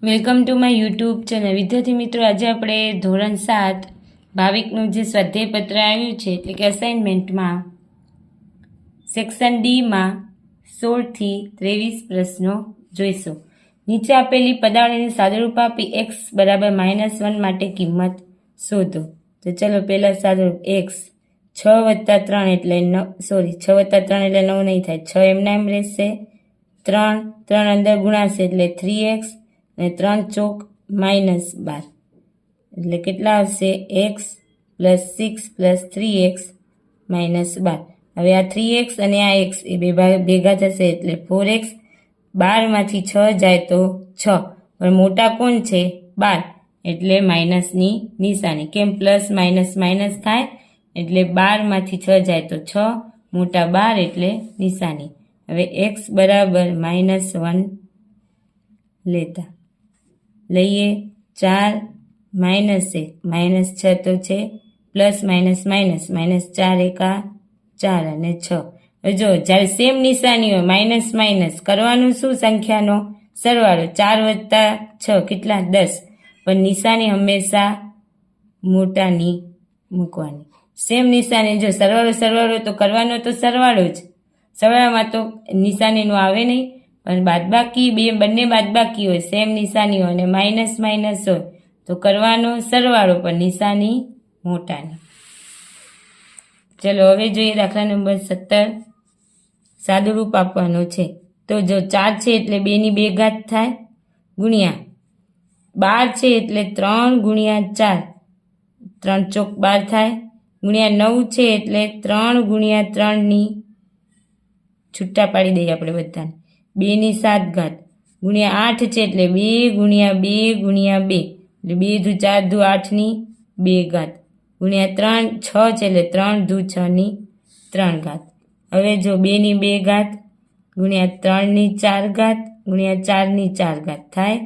Welcome to my YouTube channel. વિદ્યાર્થી મિત્રો, આજે આપણે ધોરણ 7 ભાવિકનું જે સ્વાધ્યાય પત્ર આવ્યું છે એટલે કે અસાઇનમેન્ટમાં સેક્શન ડીમાં 16 થી 23 પ્રશ્નો જોઈશું. નીચે આપેલી પદાવલીને સાદુરૂપ આપી x બરાબર -1 માટે કિંમત શોધો. તો ચલો પહેલા સાદુરૂપ x 6 + 3 એટલે 6 + 3 એટલે 9 નહીં થાય, 6 એમના એમ રહેશે, 3 અંદર ગુણાશે એટલે 3x અને 3 ચોક -12 એટલે કેટલા આવશે x + 6 + 3x -12. હવે આ 3x અને આ x એ બે ભેગા થશે એટલે 4x. 12માંથી 6 જાય તો 6, પણ મોટા કોણ છે 12 એટલે માઇનસની નિશાની. કેમ પ્લસ માઇનસ માઇનસ થાય એટલે 12માંથી 6 જાય તો 6, મોટા 12 એટલે નિશાની. હવે x બરાબર -1 લેતા લઈએ, 4 -1 -6 તો છે, પ્લસ માઇનસ માઇનસ -4 એકા 4 અને 6. જો જ્યારે સેમ નિશાની હોય માઇનસ માઇનસ કરવાનું શું? સંખ્યાનો સરવાળો. 4 + 6 કેટલા 10, પણ નિશાની હંમેશા મોટાની મૂકવાની. સેમ નિશાની જો સરવાળો તો કરવાનો તો સરવાળો જ, સરવાળામાં તો નિશાનીનું આવે નહીં, પણ બાદબાકી બંને બાદબાકી હોય, સેમ નિશાની હોય અને માઇનસ માઇનસ હોય તો કરવાનો સરવાળો પણ નિશાની મોટાની. ચલો હવે જોઈએ દાખલા નંબર 17. સાદુરૂપ આપવાનું છે. તો જો 4 છે એટલે 2 ની 2 ઘાત થાય, ગુણ્યા 12 છે એટલે 3 × 4, 3 ચોક 12 થાય, ગુણ્યા 9 છે એટલે 3 × 3 ની છૂટા પાડી દઈએ આપણે બધાને, 2 ની 7 ઘાત, ગુણ્યા 8 છે એટલે 2 × 2 × 2 એટલે 2 દુ 4 દુ 8 ની 2 ઘાત, ગુણ્યા 3 6 છે એટલે 3 દુ 6 ની 3 ઘાત. હવે જો 2 ની 2 ઘાત, ગુણ્યા 3 ની 4 ઘાત, ગુણ્યા 4 ની 4 ઘાત થાય,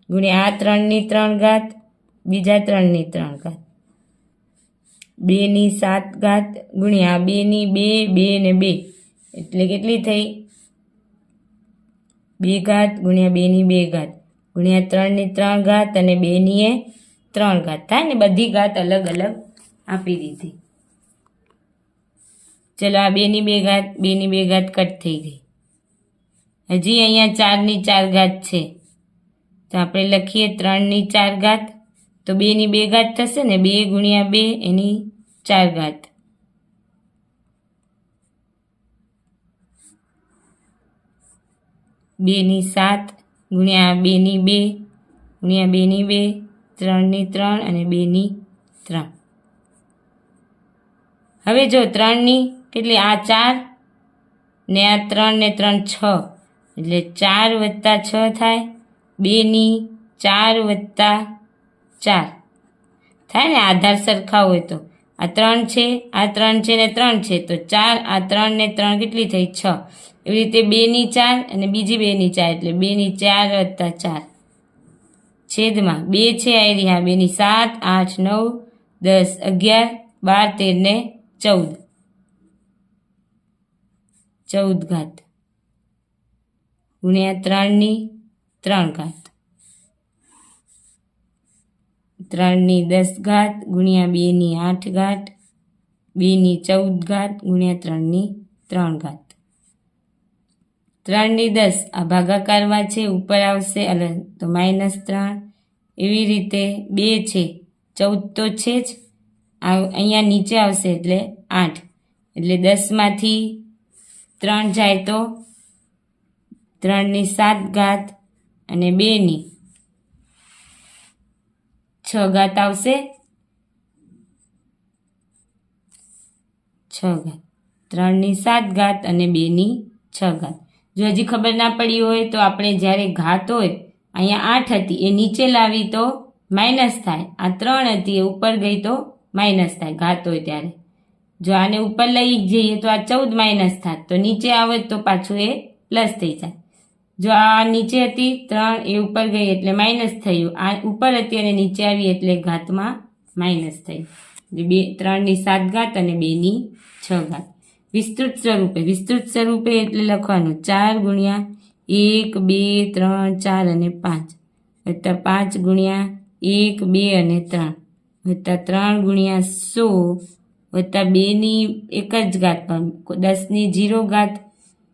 ગુણ્યા આ 3 ની 3 ઘાત, બીજા 3 ની 3 ઘાત, 2 ની 7 ઘાત, ગુણ્યા 2 ની 2, 2 ને 2 એટલે કેટલી થઈ 2 ઘાત, ગુણ્યા 2 ની 2 ઘાત, ગુણ્યા 3 ની 3 ઘાત અને 2 ની 3 ઘાત થાય ને, બધી ઘાત અલગ અલગ આપી દીધી. ચલો આ 2 ની 2 ઘાત 2 ની 2 ઘાત કટ થઈ ગઈ. હજી અહીંયા 4 ની 4 ઘાત છે તો આપણે લખીએ 3 ની 4 ઘાત, તો 2 ની 2 ઘાત થશે ને, 2 × 2 એની 4 ઘાત, 2 ની 7, ગુણ્યા 2 ની 2, ગુણ્યા 2 ની 2, 3 ની 3 અને 2 ની 3. હવે જો 3 ની કેટલી, આ 4 ને આ 3 ને 3 6 એટલે 4 + 6 થાય, 2 ની 4 + 4 થાય ને, આધાર સરખા હોય તો આ 3 છે આ 3 છે ને 3 છે તો 4, આ 3 ને 3 કેટલી થઈ 6. એવી રીતે 2 ની 4 અને બીજી 2 ની 4 એટલે 2 ની 4 + 4 છેદમાં 2 છે આ રહ્યા, 2 ની 7 8 9 10 11 12 13 ને 14, 14 ઘાત, ગુણ્યા 3 ની 3 ઘાત, 3 ની 10 ઘાત, ગુણ્યા 2 ની 8 ઘાત, 2 ની 14 ઘાત, ગુણ્યા 3 ની 3 ઘાત, 3 ની 10 આ ભાગાકારમાં છે ઉપર આવશે તો -3. એવી રીતે 2 છે 14 તો છે જ, અહીંયા નીચે આવશે એટલે 8, એટલે 10માંથી 3 જાય તો 3 ની 7 ઘાત અને 2 ની 6 ઘાત આવશે, 6 ઘાત, 3 ની 7 ઘાત અને 2 ની 6 ઘાત. જો હજી ખબર ના પડી હોય તો આપણે જ્યારે ઘાત હોય અહીંયા 8 હતી એ નીચે લાવી તો માઇનસ થાય, આ 3 હતી એ ઉપર ગઈ તો માઇનસ થાય ઘાત હોય ત્યારે. જો આને ઉપર લઈ જઈએ તો આ 14 માઇનસ થાય, તો નીચે આવે તો પાછું એ પ્લસ થઈ જાય. જો આ નીચે હતી 3 એ ઉપર ગઈ એટલે માઇનસ થયું, આ ઉપર હતી અને નીચે આવી એટલે ઘાતમાં માઇનસ થઈ. 3 ની 7 ઘાત અને 2 ની 6 ઘાત. વિસ્તૃત સ્વરૂપે એટલે લખવાનું 4 × 1 2 3 4 અને 5. વત્તા 5 ગુણ્યા 1, 2 અને 3 વત્તા 3 ગુણ્યા 100 વત્તા 2ની એક જ ઘાત, પણ 10ની 0 ઘાત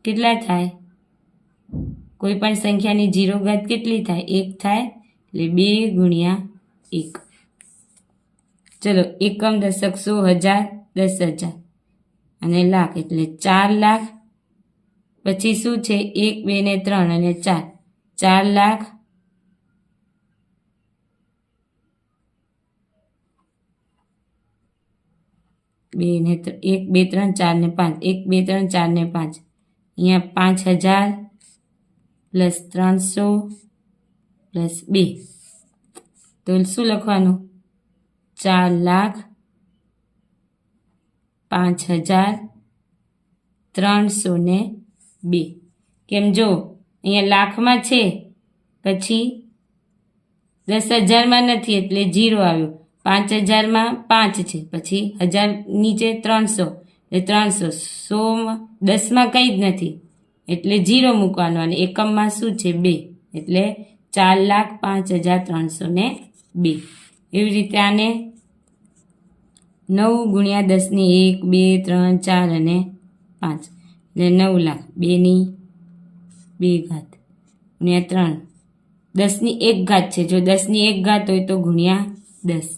કેટલા થાય? કોઈ પણ સંખ્યાની 0 ઘાત કેટલી થાય? 1 થાય, એટલે 2 ગુણ્યા 1. ચલો, એકમ, દશક, 100, હજાર, 10,000 અને લાખ, એટલે 4 લાખ. પછી શું છે? 1, 2 ને 3 અને 4, 4 લાખ. બે ને 1, 2, 3, 4 ને 5, 1, 2, 3, 4 ને 5, અહીંયા 5,000 પ્લસ 300 પ્લસ 2, તો શું લખવાનું? 4,05,302. કેમ? જો અહીંયા લાખમાં છે, પછી 10,000માં નથી એટલે 0 આવ્યો, 5,000માં 5 છે, પછી 1000 નીચે 300 એટલે 300, 100માં 10માં કંઈ જ નથી એટલે 0 મૂકવાનું, અને એકમમાં શું છે? 2, એટલે 4,05,302. એવી રીતે આને 9 ગુણ્યા 10ની 1, 2, 3, 4 અને 5, એટલે 9 લાખ. 2ની 2 ઘાત ગુણ્યા 3, 10ની 1 ઘાત છે, જો 10ની 1 ઘાત હોય તો ગુણ્યા 10.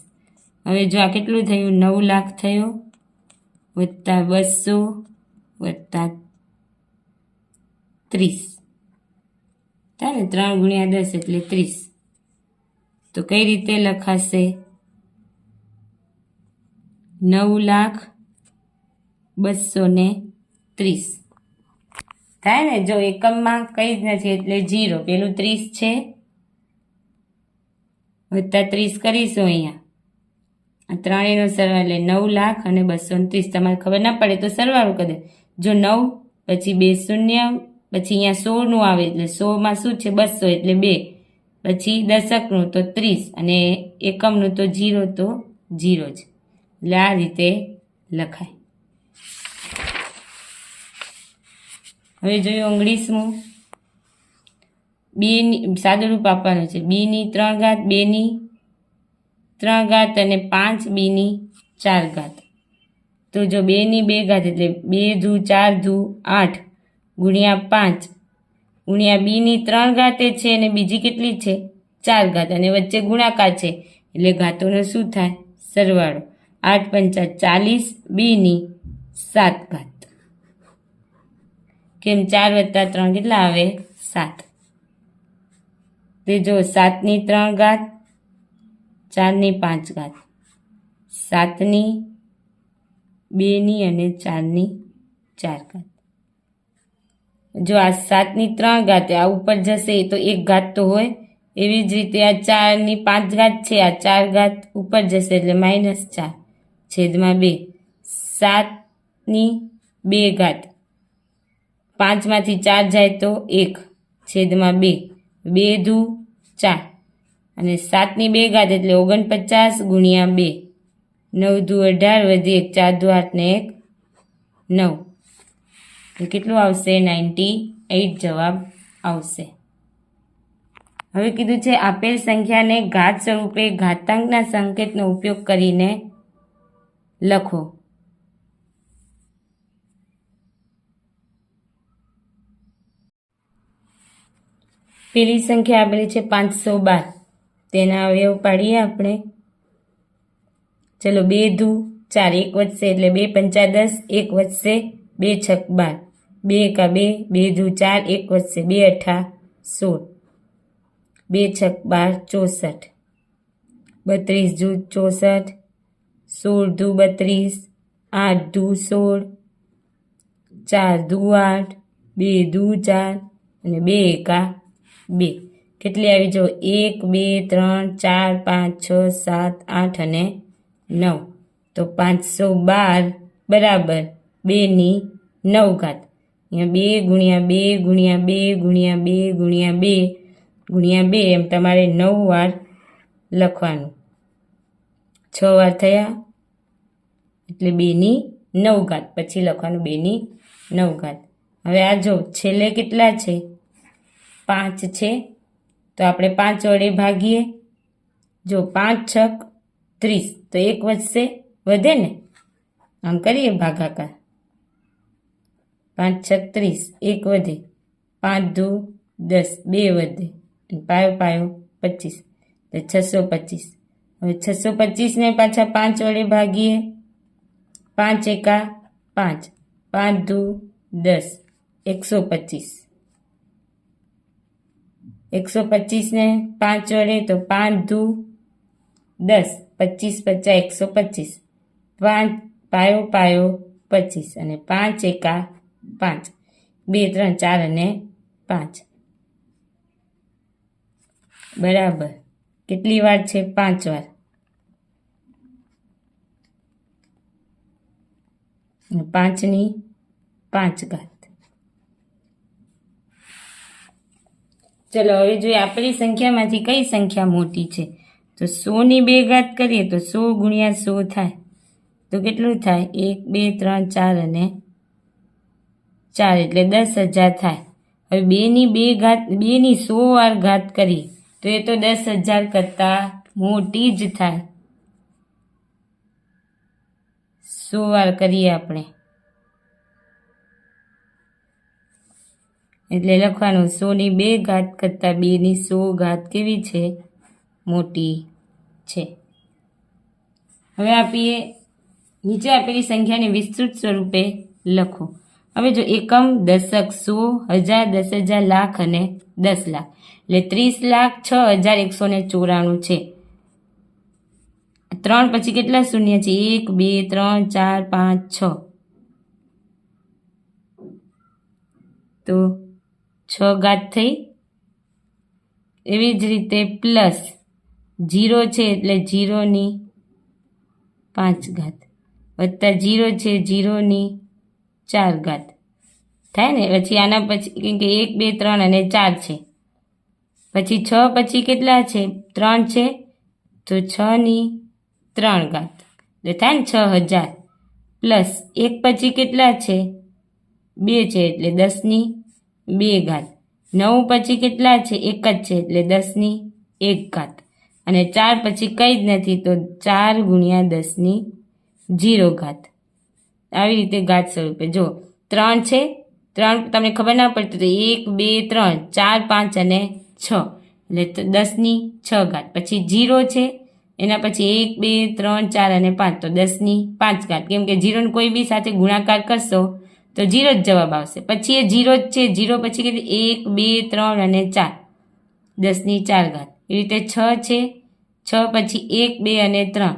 હવે જો આ કેટલું થયું? 9 લાખ થયો, વત્તા 200 વત્તા 30 થાય ને? 3 ગુણ્યા 10 એટલે 30. તો કઈ રીતે લખાશે? 9,230 થાય ને? જો એકમમાં કંઈ જ નથી એટલે 0, પેલું 30 છે, વત્તા 30 કરીશું અહીંયા, આ ત્રણેયનો સરવાળો એટલે 9 લાખ અને 230. તમારે ખબર ના પડે તો સરવાળો કરી દે. જો 9 પછી 2 શૂન્ય, પછી અહીંયા 100નું આવે એટલે 100માં શું છે? 200 એટલે 2, પછી દશકનું તો 30 અને એકમનું તો 0 તો 0 જ. એટલે આ રીતે લખાય. હવે જોયું 19મું. 2ની સાદુરૂપ આપવાનું છે. 2ની 3 ઘાત, 2ની 3 ઘાત અને 5 2ની 4 ઘાત. તો જો 2ની 2 ઘાત એટલે 2 દુ 4 દુ 8 ગુણ્યા 5 ગુણ્યા 2ની 3 ઘાતે છે અને બીજી કેટલી છે? 4 ઘાત, અને વચ્ચે ગુણાકાર છે એટલે ઘાતોનો શું થાય? સરવાળો. 8 પંચા 40, 2ની 7 ઘાત. કેમ? 4 વત્તા 3 કેટલા આવે? 7. તે જો 7ની 3 ઘાત, 4ની 5 ઘાત, 7ની 2ની અને 4ની 4 ઘાત. જો આ 7ની 3 ઘાત આ ઉપર જશે તો 1 ઘાત તો હોય, એવી જ રીતે આ 4ની 5 ઘાત છે, આ 4 ઘાત ઉપર જશે એટલે -4 છેદમાં 2. 7ની 2 ઘાત, 5માંથી 4 જાય તો 1 છેદમાં 2, 2 દુ 4 અને 7ની 2 ઘાત એટલે 49 ગુણ્યા 2, 9 દુ 18 વધી 1, 4 દુ 8 ને 1 9. કેટલું આવશે? 98 જવાબ આવશે. હવે કીધું છે આપેલ સંખ્યાને ઘાત સ્વરૂપે ઘાતાંકના સંકેતનો ઉપયોગ કરીને લખો. પેલી સંખ્યા આપેલી છે 512, તેના અવયવ પાડીએ આપણે. ચલો, 2 દુ 4, 1 વધશે એટલે 2 પંચા 10, 1 વધશે 2 છક 12, 2 એકા 2, 2 દુ 4, 1 વધશે 2 અઠા 16, 2 છક 12 64, 32 દુ 64, 16 દુ 32, 8 દુ 16, 4 દુ 8, 2 દુ 4 અને 2 એકા 2. કેટલી આવી? જો 1 2 3 4 5 6 7 8 અને 9. તો 512 બરાબર 2ની 9 ઘાત. અહીંયા 2 ગુણ્યા 2 ગુણ્યા 2 ગુણ્યા 2 ગુણ્યા 2 ગુણ્યા 2 એમ તમારે 9 વાર લખવાનું. 6 વાર થયા એટલે 2ની 9 ઘાત. પછી લખવાનું 2ની 9 ઘાત. હવે આ જો છેલ્લે કેટલા છે? 5 છે તો આપણે 5 વડે ભાગીએ. જો 5 છક 30, તો 1 વધશે, વધે ને? આમ કરીએ ભાગાકાર. 5 છક 30, 1 વધે. 5 દુ 10, 2 વધે. પાયો પાયો 25, તો 625. હવે 625 ને પાછા 5 વડે ભાગીએ. 5 એકા 5, 5 દુ 10, 125. 125 ને 5 વડે, તો 5 દુ 10, 25 50, 125. 5 પાયો પાયો 25 અને 5 એકા 5, 2 3 4 અને 5 બરાબર. કેટલી વાર છે? 5 વાર. 5 ની 5 ઘાત. ચલો હવે જોઈએ આપણી સંખ્યામાંથી કઈ સંખ્યા મોટી છે. તો 100 ની 2 ઘાત કરીએ તો 100 ગુણ્યા 100 થાય. તો કેટલું થાય? 1 2 3 4 અને 4 એટલે 10,000 થાય. હવે 2 ની 2 ઘાત, 2 ની 100 વાર ઘાત કરીએ તો એ તો 10,000 કરતાં મોટી જ થાય. 100 વાર કરીએ આપણે એટલે લખવાનું 100 ની 2 ઘાત કરતાં 2 ની 100 ઘાત કેવી છે? મોટી છે. હવે આપીએ નીચે આપેલી સંખ્યાને વિસ્તૃત સ્વરૂપે લખો. હવે જો એકમ, દશક, 100, 1000, 10,000, લાખ અને 10 લાખ એટલે 30,06,194 છે. 3 પછી કેટલા શૂન્ય છે? 1 2 3 4 5 6. તો 6 ઘાત થઈ. એવી જ રીતે પ્લસ 0 છે એટલે 0 ની 5 ઘાત વત્તા 0 છે 0 ની 4 ઘાત થાય ને. પછી આના પછી કેમ કે 1 2 3 અને 4 છે. પછી 6 પછી કેટલા છે? 3 છે તો 6 ની 3 ઘાત એટલે થાય ને 6,000. પ્લસ 1 પછી કેટલા છે? 2 છે એટલે 10 ની 2 ઘાત. 9 પછી કેટલા છે? 1 જ છે એટલે 10 ની 1 ઘાત. અને 4 પછી કંઈ જ નથી તો 4 ગુણ્યા 10 ની 0 ઘાત. આવી રીતે ઘાત સ્વરૂપે. જો 3 છે, 3 તમને ખબર ના પડતી તો 1 2 3 4 5 અને 6 એટલે 10 ની 6 ઘાત. પછી 0 છે એના પછી 1 2 3 4 અને 5 તો 10 ની 5 ઘાત. કેમ કે 0 ને કોઈ બી સાથે ગુણાકાર કરશો તો 0 જ જવાબ આવશે. પછી એ 0 જ છે. 0 પછી કેટલી? 1 2 3 અને 4 10 ની 4 ઘાત. એવી રીતે 6 છે. 6 પછી 1 2 અને 3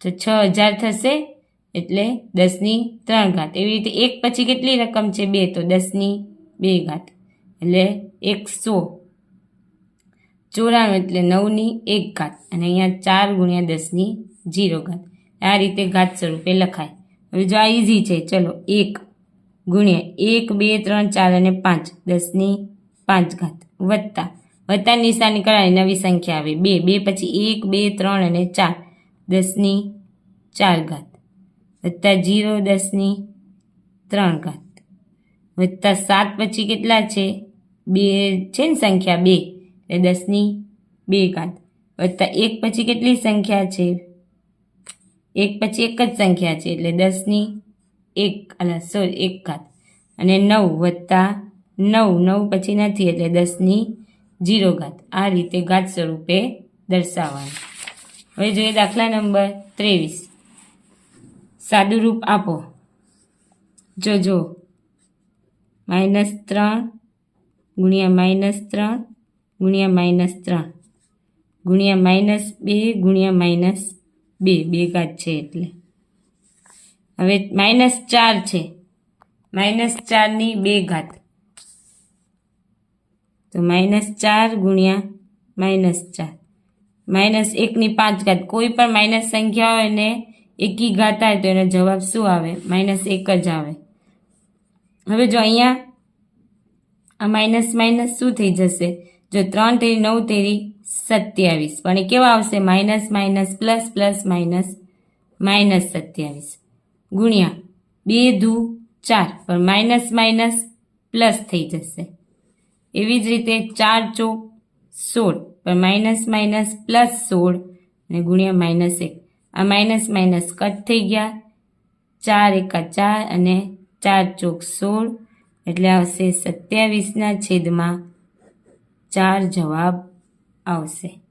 તો 6,000 થશે એટલે 10 ની 3 ઘાત. એવી રીતે 1 પછી કેટલી રકમ છે? 2 તો 10 ની 2 ઘાત એટલે 194 એટલે 9 ની 1 ઘાત. અને અહીંયા 4 ગુણ્યા 10 ની 0 ઘાત. આ રીતે ઘાત સ્વરૂપે લખાય. હવે જો આ ઈઝી છે. ચલો 1 ગુણ્યા 1 2 3 4 અને 5 10 ની 5 ઘાત વત્તા નિશાની કરાવી નવી સંખ્યા આવે 2 2 પછી 1 2 3 અને 4 10 ની 4 ઘાત વત્તા 0 10 ની 3 ઘાત વત્તા 7 પછી કેટલા છે? 2 છે ને સંખ્યા 2 એટલે 10 ની 2 ઘાત વત્તા 1 પછી કેટલી સંખ્યા છે? 1 પછી એક જ સંખ્યા છે એટલે 10 ની 1 ઘાત અને 9 વત્તા 9 પછી નથી એટલે 10 ની 0 ઘાત. આ રીતે ઘાત સ્વરૂપે દર્શાવવાનું. હવે જોઈએ દાખલા નંબર 23. સાદું રૂપ આપો. જો -3 ગુણ્યા -3 ગુણ્યા -3 ગુણ્યા -2 ગુણ્યા -2 2 ઘાત છે એટલે. હવે -4 છે. -4 ની 2 ઘાત તો -4 ગુણ્યા -4 -1 ની 5 ઘાત. કોઈ પણ માઇનસ સંખ્યા હોય ને એકી ઘાત આવે તો એનો જવાબ શું આવે? -1 જ આવે. હવે જો અહીંયા આ માઇનસ માઇનસ શું થઈ જશે? જો 3 તેરી 9 તેરી 27 પણ એ કેવા આવશે? Minus minus plus plus minus -27 ગુણ્યા 2 દુ 4 પણ માઇનસ માઇનસ પ્લસ થઈ જશે. એવી જ રીતે 4 ચોક 16 પણ માઇનસ માઇનસ પ્લસ 16 અને ગુણ્યા -1. આ માઇનસ માઇનસ કટ થઈ ગયા. 4 એકા 4 અને 4 ચોક 16 એટલે આવશે 27/4 જવાબ આવશે.